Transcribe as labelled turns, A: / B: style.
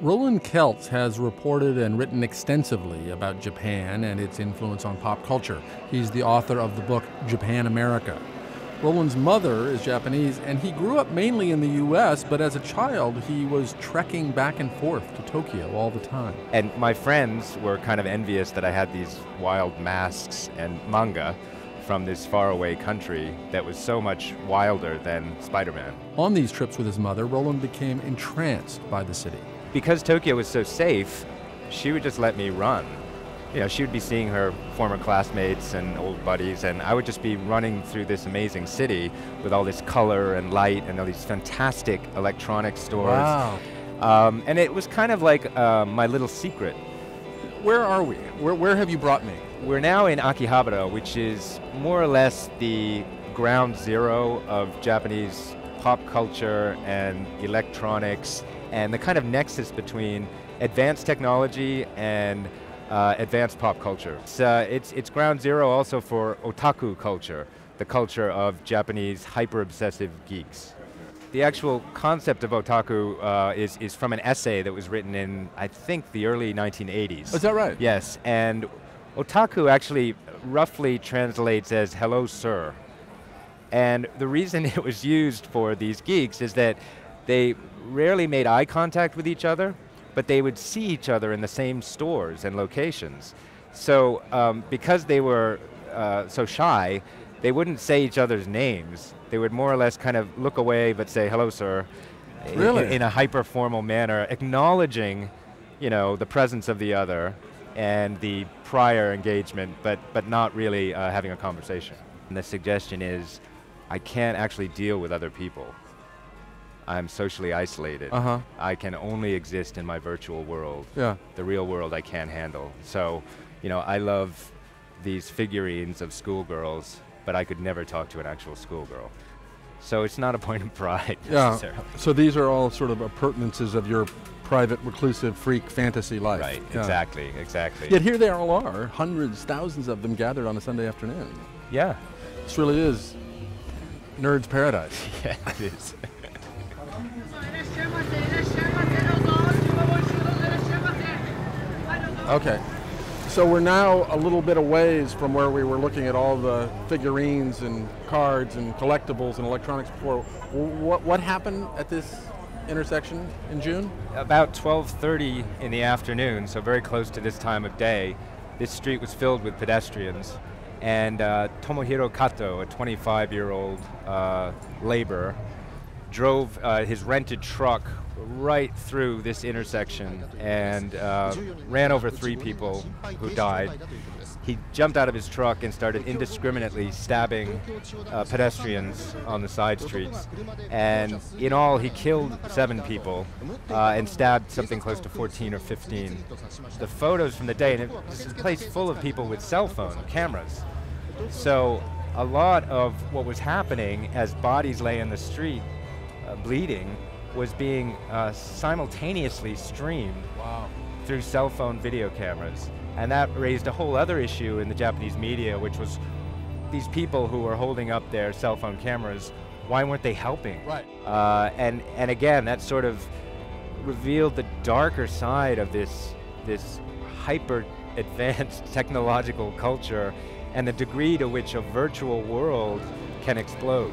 A: Roland Kelts has reported and written extensively about Japan and its influence on pop culture. He's the author of the book Japanamerica. Roland's mother is Japanese, and he grew up mainly in the U.S., but as a child, he was trekking back and forth to Tokyo all the time.
B: And my friends were kind of envious that I had these wild masks and manga from this faraway country that was so much wilder than Spider-Man.
A: On these trips with his mother, Roland became entranced by the city.
B: Because Tokyo was so safe, she would just let me run. You know, she would be seeing her former classmates and old buddies, and I would just be running through this amazing city with all this color and light and all these fantastic electronic stores.
A: Wow.
B: And it was kind of like my little secret.
A: Where are we? Where have you brought me?
B: We're now in Akihabara, which is more or less the ground zero of Japanese pop culture and electronics, and the kind of nexus between advanced technology and advanced pop culture. It's ground zero also for otaku culture, the culture of Japanese hyper-obsessive geeks. The actual concept of otaku is from an essay that was written in, I think, the early 1980s.
A: Is that right?
B: Yes, and otaku actually roughly translates as hello, sir. And the reason it was used for these geeks is that they rarely made eye contact with each other, but they would see each other in the same stores and locations. So because they were so shy, they wouldn't say each other's names. They would more or less kind of look away but say, hello, sir,
A: really?
B: in a hyper-formal manner, acknowledging, you know, the presence of the other and the prior engagement, but not really having a conversation. And the suggestion is, I can't actually deal with other people. I'm socially isolated. I can only exist in my virtual world.
A: Yeah.
B: The real world I can't handle. So, you know, I love these figurines of schoolgirls, but I could never talk to an actual schoolgirl. So it's not a point of pride necessarily.
A: So these are all sort of appurtenances of your private, reclusive, freak fantasy life.
B: Right,
A: yeah.
B: exactly.
A: Yet here they all are, hundreds, thousands of them gathered on a Sunday afternoon.
B: Yeah.
A: This really is nerd's paradise.
B: Yeah, it is.
A: Okay, so we're now a little bit a ways from where we were looking at all the figurines and cards and collectibles and electronics before. What happened at this intersection in June?
B: About 12:30 in the afternoon, so very close to this time of day, this street was filled with pedestrians, and Tomohiro Kato, a 25-year-old laborer, drove his rented truck right through this intersection and ran over 3 people who died. He jumped out of his truck and started indiscriminately stabbing pedestrians on the side streets. And in all, he killed 7 people and stabbed something close to 14 or 15. The photos from the day, and this is a place full of people with cell phone cameras. So a lot of what was happening as bodies lay in the street bleeding was being simultaneously streamed through cell phone video cameras. And that raised a whole other issue in the Japanese media, which was these people who were holding up their cell phone cameras, why weren't they helping?
A: Right.
B: And again, that sort of revealed the darker side of this hyper advanced technological culture and the degree to which a virtual world can explode.